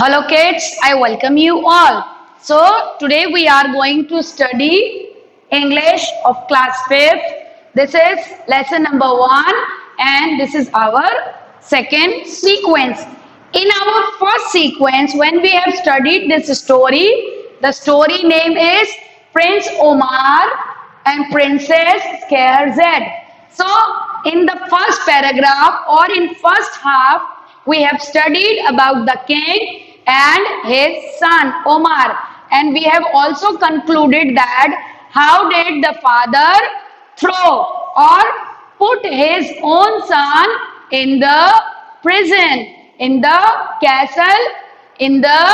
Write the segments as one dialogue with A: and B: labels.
A: Hello kids, I welcome you all. So today we are going to study English of class 5th. This is lesson number 1 and this is our second sequence. In our first sequence when we have studied this story, the story name is Prince Omar and Princess Scheherazade. So in the first paragraph or in first half we have studied about the king and his son Omar, and we have also concluded that how did the father throw or put his own son in the prison, in the castle, in the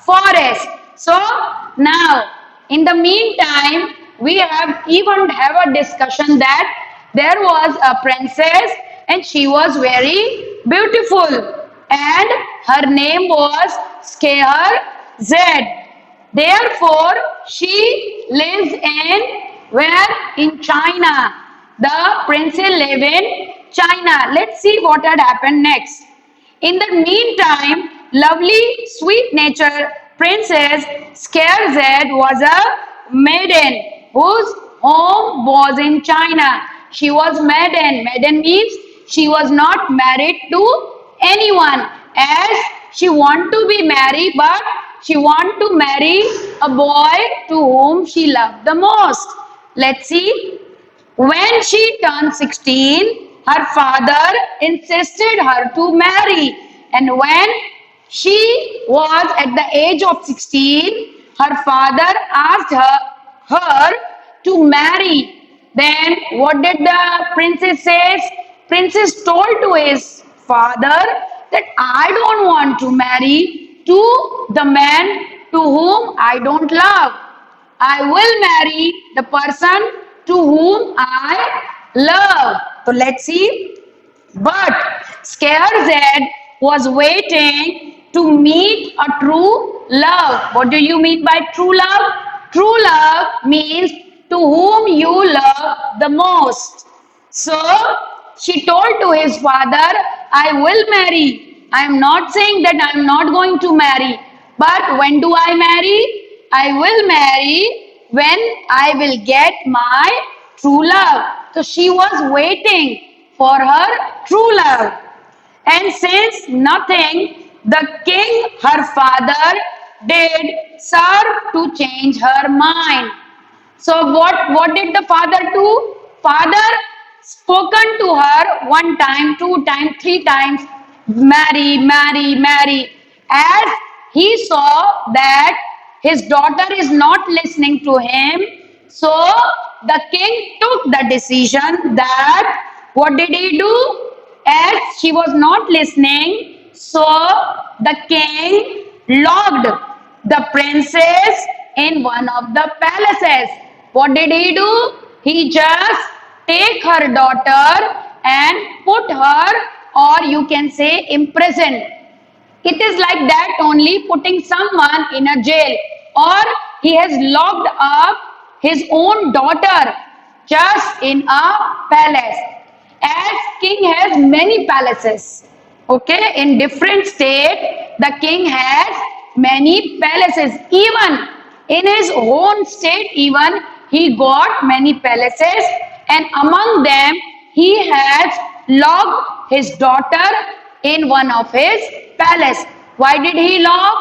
A: forest. So now in the meantime we have even have a discussion that there was a princess and she was very beautiful and her name was Scheherazade. Therefore, she lives in where? In China. The princess live in China. Let's see what had happened next. In the meantime, lovely, sweet natured princess Scheherazade was a maiden whose home was in China. She was maiden. Maiden means she was not married to anyone as she want to be married, but she want to marry a boy to whom she loved the most. Let's see. When she turned 16, her father insisted her to marry. And when she was at the age of 16, her father asked her to marry. Then what did the princess say? Princess told to his father that I don't want to marry to the man to whom I don't love. I will marry the person to whom I love. So let's see. But Scheherazade was waiting to meet a true love. What do you mean by true love? True love means to whom you love the most. So she told to his father, I will marry. I am not saying that I am not going to marry. But when do I marry? I will marry when I will get my true love. So she was waiting for her true love. And since nothing the king, her father, did serve to change her mind. So what did the father do? Father spoken to her one time, two times, three times, marry, marry, marry. As he saw that his daughter is not listening to him, so the king took the decision that what did he do? As she was not listening, so the king locked the princess in one of the palaces. What did he do? He just take her daughter and put her, or you can say imprisoned. It is like that only, putting someone in a jail, or he has locked up his own daughter just in a palace. As king has many palaces, okay, in different state the king has many palaces. Even in his own state, even he got many palaces, and among them he has locked his daughter in one of his palace. Why did he lock?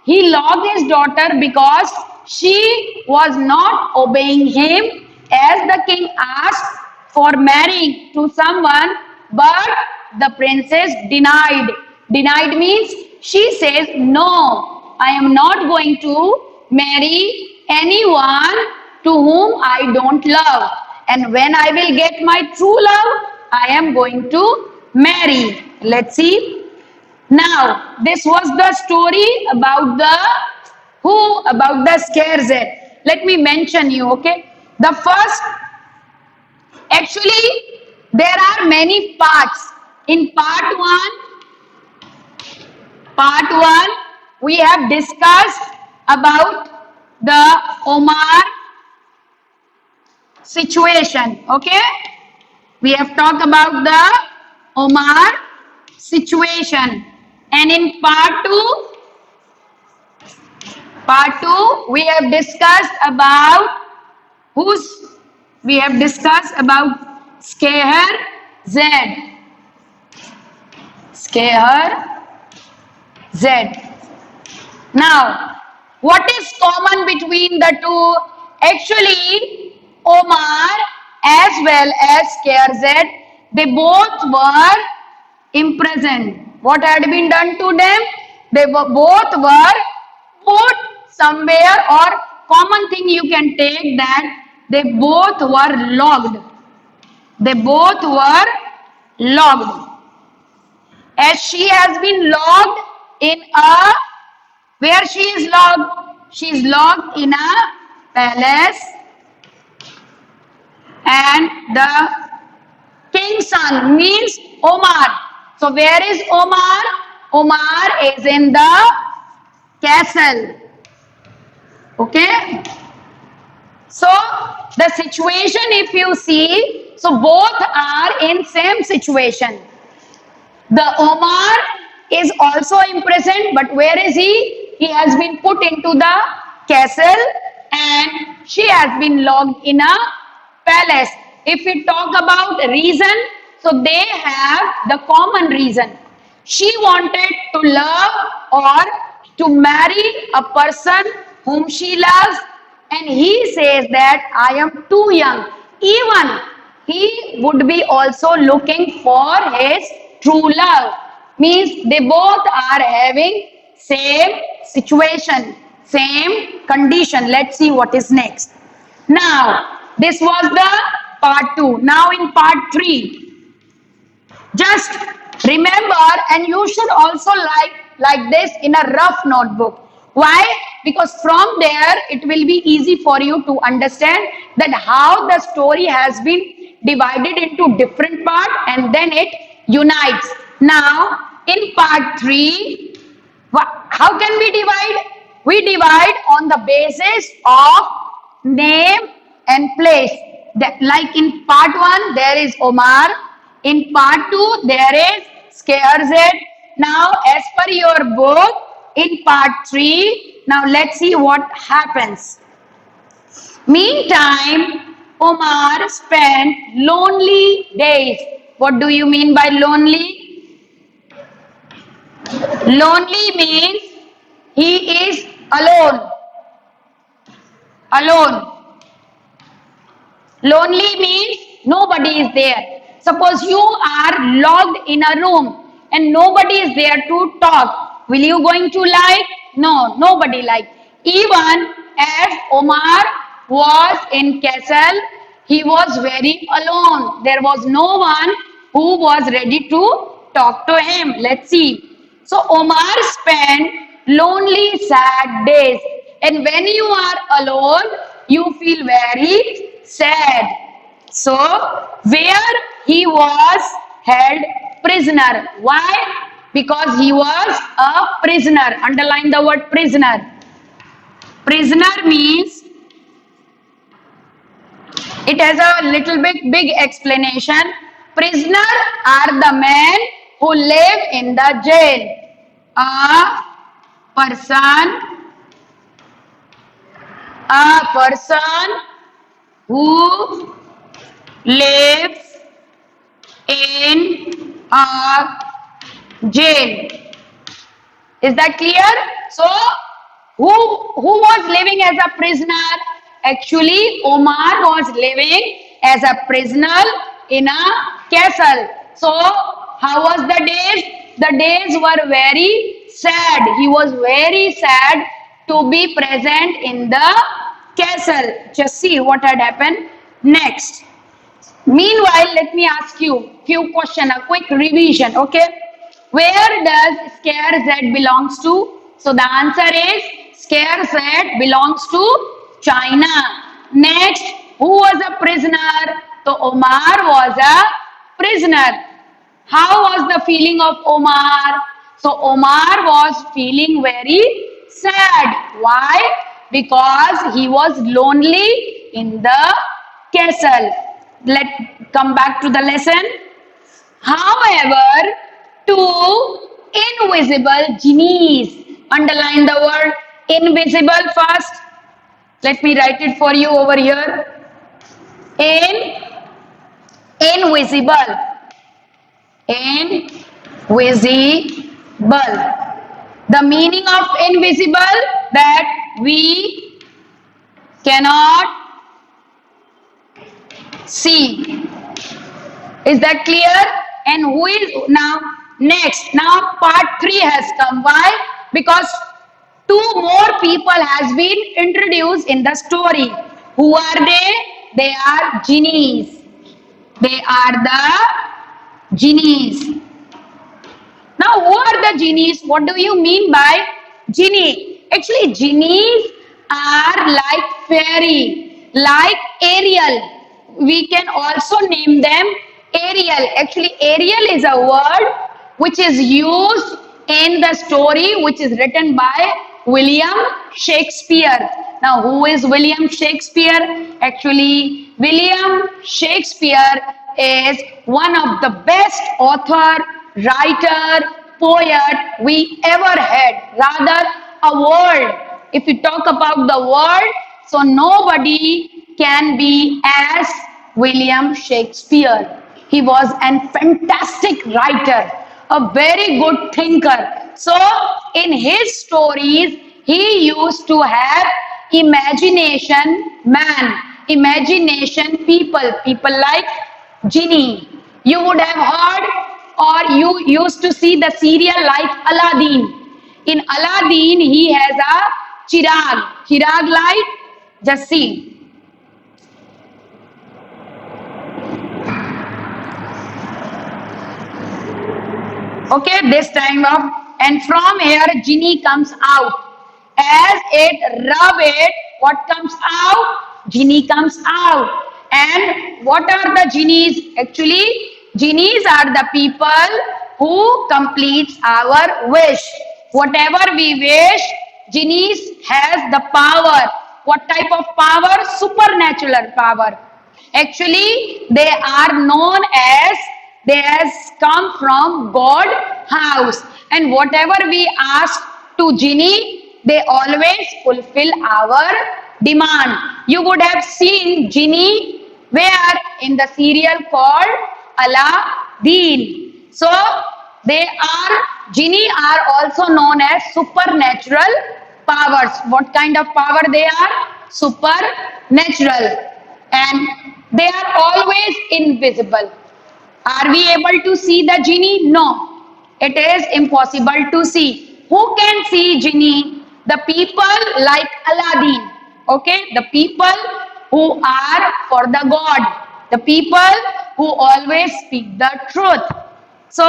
A: He locked his daughter because she was not obeying him as the king asked for marrying to someone, but the princess denied. Denied means she says, no, I am not going to marry anyone to whom I don't love. And when I will get my true love, I am going to marry. Let's see. Now, this was the story about the Scheherazade. Let me mention you, okay? The first, actually, there are many parts. In part one, we have discussed about the Omar situation, okay? We have talked about the Omar situation. And in part 2, Part 2, we have discussed about who's, we have discussed about Scaher Z. Scaher Z. Now, what is common between the two? Actually, Omar as well as KRZ, they both were imprisoned. What had been done to them? They were both were put somewhere, or common thing you can take that they both were locked. They both were locked. As she has been locked in a, where she is locked? She is locked in a palace, and the king's son means Omar. So where is Omar? Omar is in the castle. Okay. So the situation, if you see, so both are in same situation. The Omar is also imprisoned, but where is he? He has been put into the castle, and she has been locked in a palace. If we talk about reason, so they have the common reason. She wanted to love or to marry a person whom she loves, and he says that I am too young. Even he would be also looking for his true love. Means they both are having same situation, same condition. Let's see what is next. Now, this was the part 2. Now in part 3, just remember, and you should also like this in a rough notebook. Why? Because from there it will be easy for you to understand that how the story has been divided into different parts and then it unites. Now in part 3, how can we divide? We divide on the basis of name and place. Like in part 1 there is Omar, in part 2 there is Scarzed. Now as per your book, in part 3, now let's see what happens. Meantime, Omar spent lonely days. What do you mean by lonely? Lonely means he is alone. Alone. Lonely means nobody is there. Suppose you are locked in a room and nobody is there to talk. Will you going to like? No, nobody like. Even as Omar was in castle, he was very alone. There was no one who was ready to talk to him. Let's see. So Omar spent lonely, sad days. And when you are alone, you feel very sad. So, where he was held prisoner. Why? Because he was a prisoner. Underline the word prisoner. Prisoner means, it has a little bit big explanation. Prisoner are the men who live in the jail. A person who lives in a jail. Is that clear? So, who was living as a prisoner? Actually, Omar was living as a prisoner in a castle. So, how was the days? The days were very sad. He was very sad to be present in the castle. Just see what had happened next. Meanwhile, let me ask you few questions, a quick revision, okay? Where does Scare Z belongs to? So the answer is Scare Z belongs to China. Next, who was a prisoner? So Omar was a prisoner. How was the feeling of Omar? So Omar was feeling very sad. Why? Because he was lonely in the castle. Let's come back to the lesson. However, two invisible genies. Underline the word Invisible first. Let me write it for you over here. Invisible. Invisible. The meaning of invisible, that we cannot see. Is that clear? And who is now next? Now part 3 has come. Why? Because two more people has been introduced in the story. Who are they? They are genies. They are the genies. Now, who are the genies? What do you mean by genie? Actually, genies are like fairy, like Ariel. We can also name them Ariel. Actually, Ariel is a word which is used in the story which is written by William Shakespeare. Now, who is William Shakespeare? Actually, William Shakespeare is one of the best author, writer, poet we ever had. Rather, a world. If we talk about the world, so nobody can be as William Shakespeare. He was a fantastic writer, a very good thinker. So, in his stories, he used to have imagination man, imagination people, people like genie. You would have heard or you used to see the serial like Aladdin. In Aladdin, he has a chirag light. Just see. Okay, this time up, and from here genie comes out. As it rub it, what comes out? Genie comes out. And what are the genies? Actually, genies are the people who completes our wish. Whatever we wish, genies has the power. What type of power? Supernatural power. Actually, they are known as, they has come from God house, and whatever we ask to genie, they always fulfill our demand. You would have seen genie where? In the serial called Aladdin. So they are, genie are also known as supernatural powers. What kind of power they are? Supernatural. And they are always invisible. Are we able to see the genie? No. It is impossible to see. Who can see genie? The people like Aladdin. Okay? The people who are for the God. The people who always speak the truth. So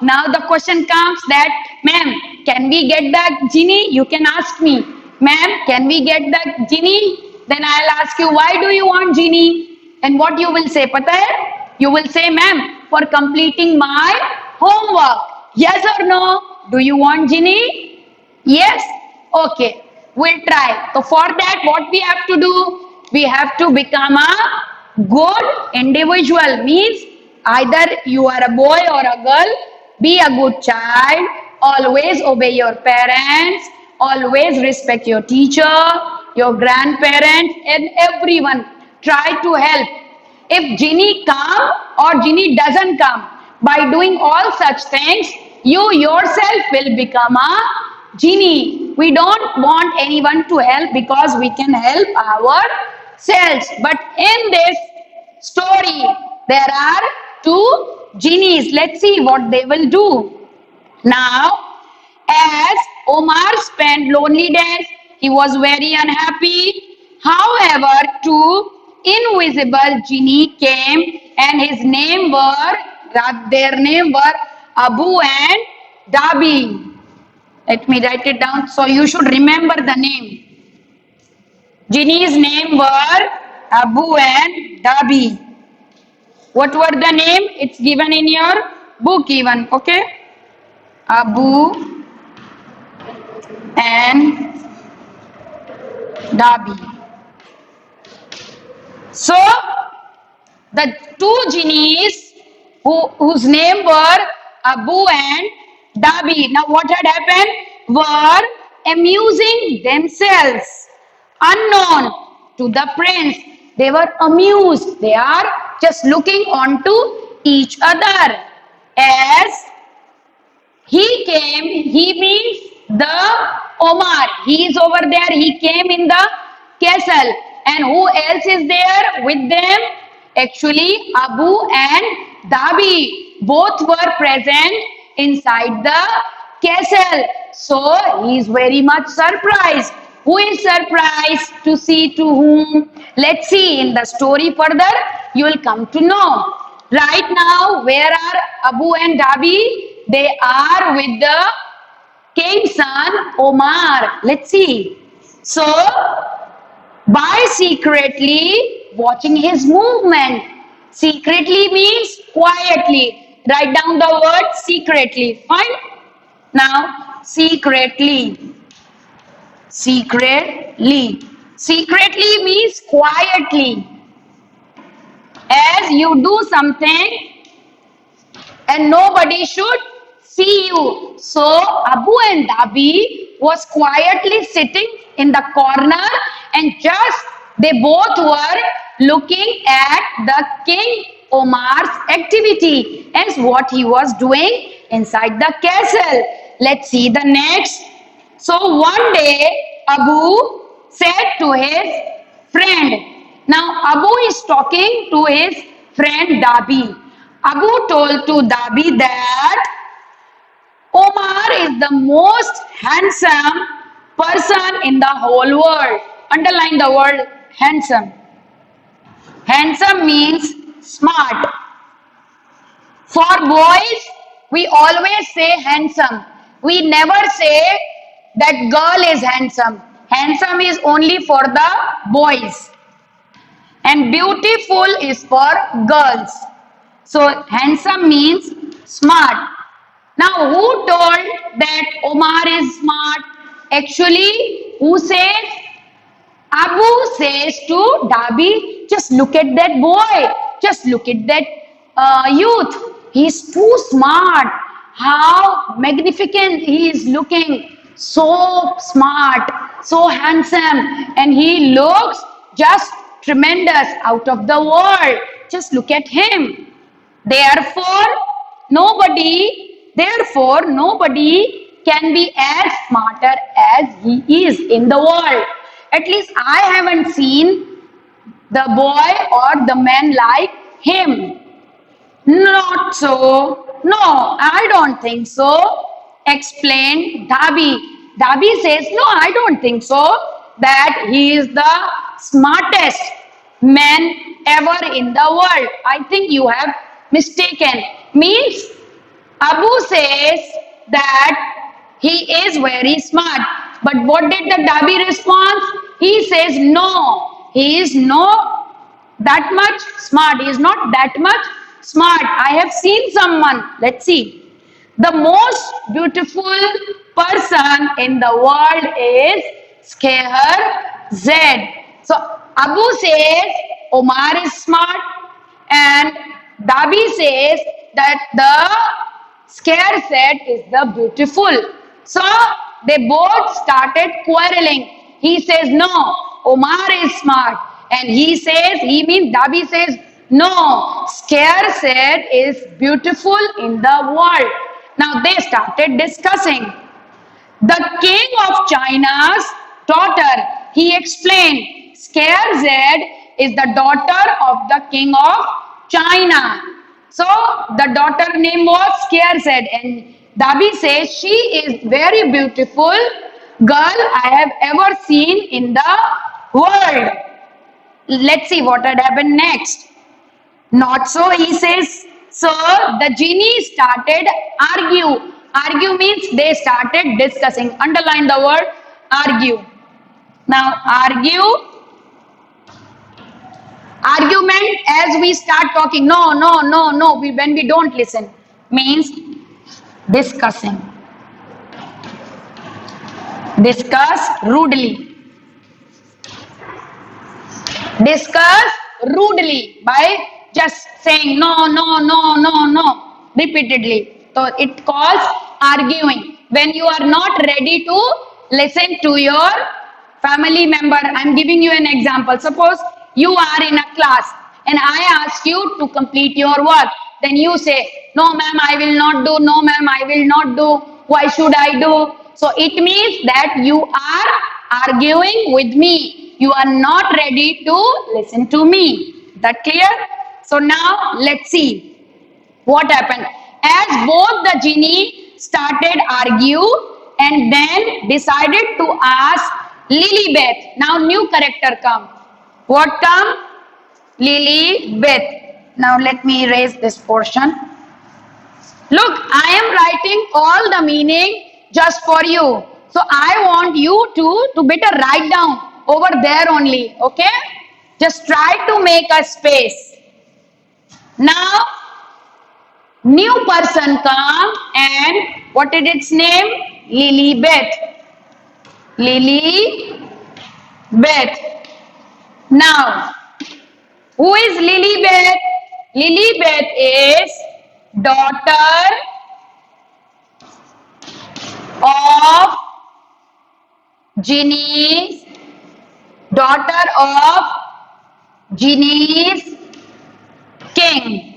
A: now the question comes that, ma'am, can we get the genie? You can ask me, ma'am, can we get the genie? Then I'll ask you, why do you want genie? And what you will say, pata hai? You will say, ma'am, for completing my homework. Yes or no? Do you want genie? Yes? Okay. We'll try. So for that, what we have to do? We have to become a good individual. Means either you are a boy or a girl, be a good child, always obey your parents, always respect your teacher, your grandparents, and everyone. Try to help. If genie come or genie doesn't come, by doing all such things, you yourself will become a genie. We don't want anyone to help because we can help ourselves. But in this story, there are two genies. Let's see what they will do. Now, as Omar spent lonely days, he was very unhappy. However, two invisible genie came, and their name were Abu and Dhabi. Let me write it down so you should remember the name. Genie's name were Abu and Dhabi. What were the name? It's given in your book even, okay? Abu and Dhabi. So, the two genies whose name were Abu and Dhabi. Now, what had happened? Were amusing themselves, unknown to the prince. They were amused. They are just looking on to each other. As he came, he means the Omar. He is over there. He came in the castle. And who else is there with them? Actually, Abu and Dabi. Both were present inside the castle. So he is very much surprised. Who is surprised to see to whom? Let's see in the story further. You will come to know. Right now, where are Abu and Dabi? They are with the king's son Omar. Let's see. So, by secretly watching his movement. Secretly means quietly. Write down the word secretly. Fine? Now, secretly. Secretly. Secretly means quietly. As you do something and nobody should see you. So Abu and Dabi was quietly sitting in the corner and just they both were looking at the King Omar's activity as what he was doing inside the castle. Let's see the next. So one day Abu said to his friend, now Abu is talking to his friend Dabi. Abu told to Dabi that Omar is the most handsome person in the whole world. Underline the word handsome. Handsome means smart. For boys, we always say handsome. We never say that girl is handsome. Handsome is only for the boys. And beautiful is for girls. So handsome means smart. Now who told that Omar is smart? Actually, who says? Abu says to Dabi, just look at that boy. Just look at that youth. He's too smart. How magnificent he is looking. So smart, so handsome. And he looks just tremendous out of the world. Just look at him. Therefore, nobody can be as smarter as he is in the world. At least I haven't seen the boy or the man like him. Not so. No, I don't think so. Explained Dabi. Dabi says, no, I don't think so. That he is the smartest man ever in the world. I think you have mistaken. Means Abu says that he is very smart. But what did the Dabi respond? He says no. He is not that much smart. He is not that much smart. I have seen someone. Let's see. The most beautiful person in the world is Scheherazade. So Abu says Omar is smart and Dabi says that the Scheherazade is the beautiful. So they both started quarreling. He says no, Omar is smart. And he means Dabi says no, Scheherazade is beautiful in the world. Now they started discussing. The king of China's daughter, he explained, Scheherazade is the daughter of the king of China. So the daughter name was Scheherazade and Dabi says she is very beautiful girl I have ever seen in the world. Let's see what had happened next. Not so, he says. So the genie started argue. Argue means they started discussing. Underline the word argue. Now argue. Argument as we start talking. No. When we don't listen. Means discussing. Discuss rudely. Discuss rudely by just saying no repeatedly. So it calls arguing. When you are not ready to listen to your family member. I'm giving you an example. Suppose you are in a class and I ask you to complete your work. Then you say, no ma'am, I will not do. No ma'am, I will not do. Why should I do? So it means that you are arguing with me. You are not ready to listen to me. That clear? So now let's see what happened. As both the genie started argue and then decided to ask Lilibeth. Now new character come. What come? Lilibeth. Now let me erase this portion. Look, I am writing all the meaning just for you. So I want you to better write down over there only. Okay? Just try to make a space. Now new person come and what is its name? Lilibeth. Lilibeth. Now, who is Lilibeth? Lilibeth is daughter of Genie's king.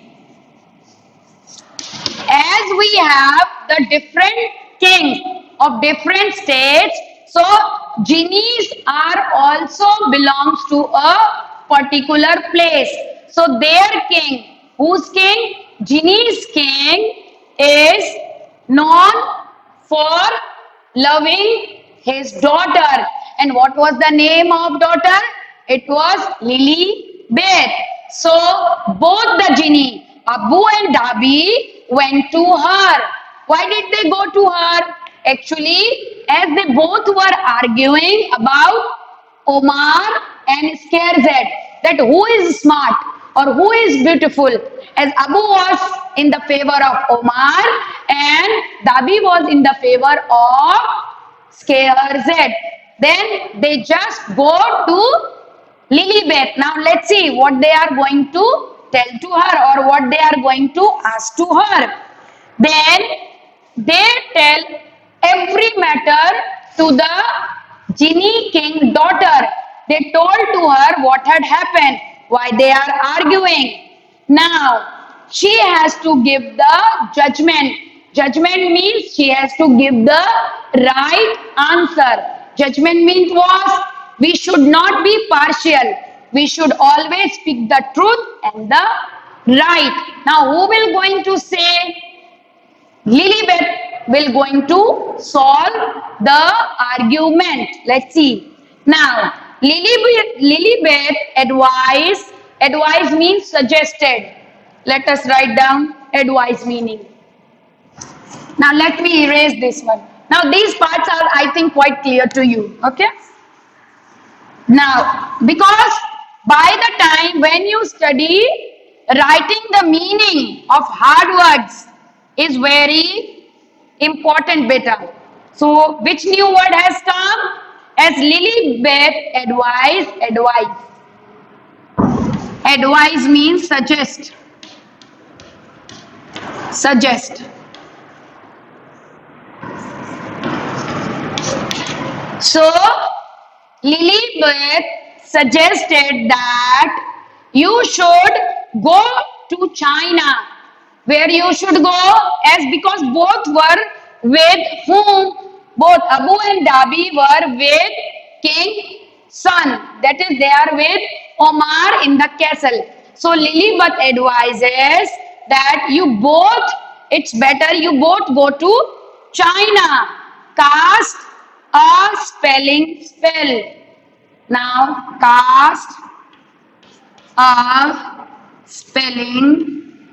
A: As we have the different kings of different states, so genies are also belongs to a particular place. So their king, whose king? Genie's king is known for loving his daughter. And what was the name of daughter? It was Lilibeth. So both the genie, Abu and Dhabi, went to her. Why did they go to her? Actually, as they both were arguing about Omar and Scarzet, that who is smart or who is beautiful. As Abu was in the favor of Omar and Dhabi was in the favor of Scarzet. Then they just go to Lilibeth. Now let's see what they are going to tell to her or what they are going to ask to her. Then they tell every matter to the genie king daughter. They told to her what had happened, why they are arguing. Now she has to give the judgment. Judgment means she has to give the right answer. Judgment means was we should not be partial. We should always speak the truth and the right. Now who will going to say? Lilibeth will going to solve the argument. Let's see. Now Lilibeth advice means suggested. Let us write down advice meaning. Now let me erase this one. Now these parts are I think quite clear to you. Okay. Now because by the time when you study, writing the meaning of hard words is very important beta. So which new word has come? As Lilibeth advice. Advise means suggest. Suggest. So Lilibeth suggested that you should go to China. Where you should go? As because both were with whom? Both Abu and Dhabi were with King Son. That is, they are with Omar in the castle. So Lilibeth advises that you both, it's better you both go to China. Cast a spelling spell. Now cast a spelling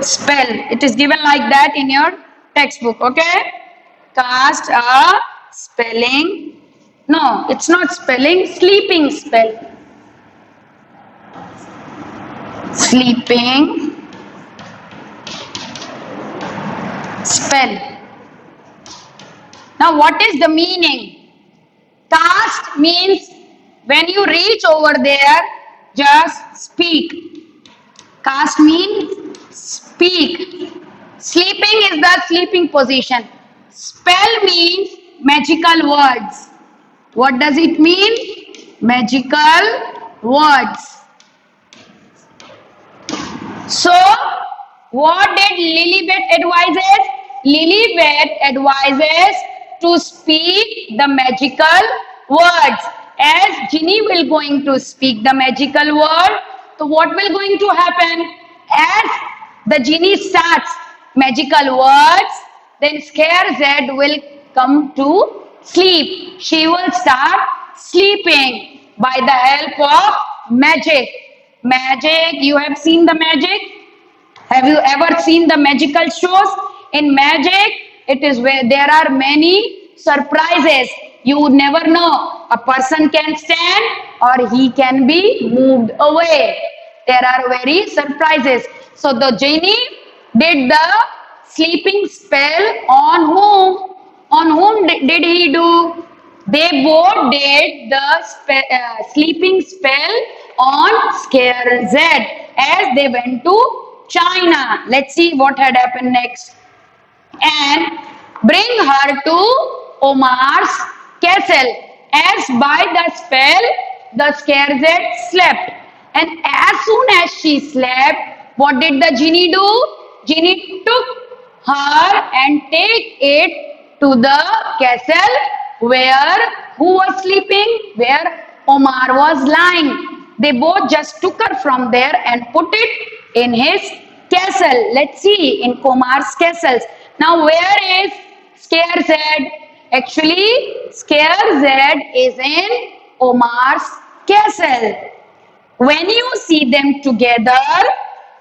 A: spell. It is given like that in your textbook. Okay. Cast a spelling. No, it's not spelling. Sleeping spell. Sleeping spell. Now what is the meaning? Cast means when you reach over there, just speak. Cast means speak. Sleeping is the sleeping position. Spell means magical words. What does it mean? Magical words. So, what did Lilibet advises? Lilibet advises to speak the magical words. As Ginny will going to speak the magical word, so what will going to happen? As the Ginny starts magical words, then Scared will come to sleep. She will start sleeping by the help of magic. Magic, you have seen the magic? Have you ever seen the magical shows? In magic, it is where there are many surprises. You would never know. A person can stand or he can be moved away. There are very surprises. So the genie did the sleeping spell on whom? On whom did he do? They both did the sleeping spell on Scare Z as they went to China. Let's see what had happened next. And bring her to Omar's castle. As by the spell, the Scarzette slept. And as soon as she slept, what did the genie do? Genie took her and take it to the castle where who was sleeping? Where Omar was lying. They both just took her from there and put it in his castle. Let's see in Omar's castles. Now where is Scarzed? Actually, Scarzed is in Omar's castle. When you see them together,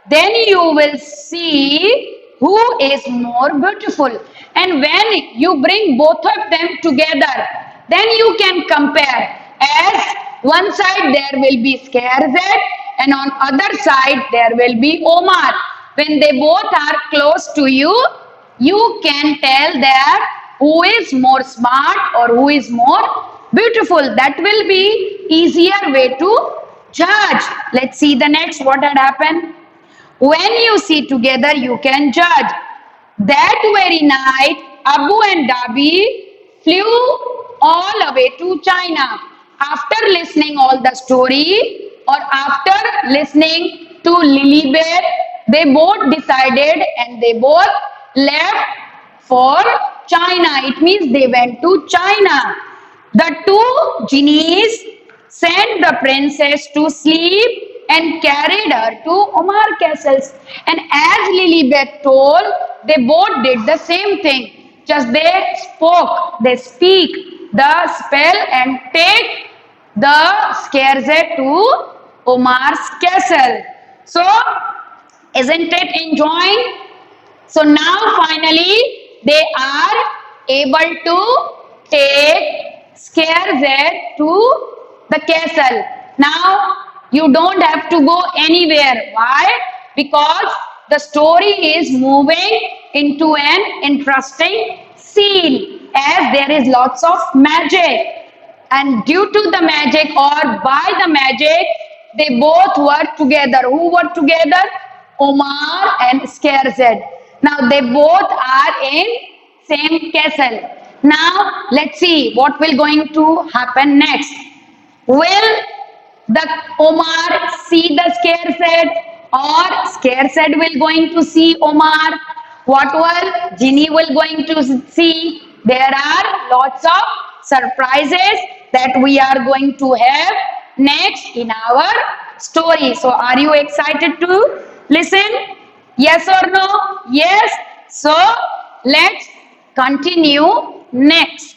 A: then you will see who is more beautiful. And when you bring both of them together, then you can compare. As one side there will be Scarzed and on other side there will be Omar. When they both are close to you, you can tell that who is more smart or who is more beautiful. That will be easier way to judge. Let's see the next what had happened. When you see together, you can judge. That very night, Abu and Dhabi flew all away to China. After listening all the story or after listening to Lilibet, they both decided and they both left for China. It means they went to China. The two genies sent the princess to sleep and carried her to Omar castles. And as Lilibet told, they both did the same thing. Just they speak the spell and take the Scarzette to Omar's castle. So, isn't it enjoying? So now finally they are able to take Scarzette to the castle. Now you don't have to go anywhere. Why? Because the story is moving into an interesting scene as there is lots of magic. And due to the magic or by the magic, they both were together. Who were together? Omar and Scarzette. Now they both are in same castle. Now let's see what will going to happen next. Will the Omar see the Scarzette or Scarzette will going to see Omar? What will Ginny will going to see? There are lots of surprises that we are going to have next in our story. So are you excited to listen? Yes or no? Yes. So let's continue next.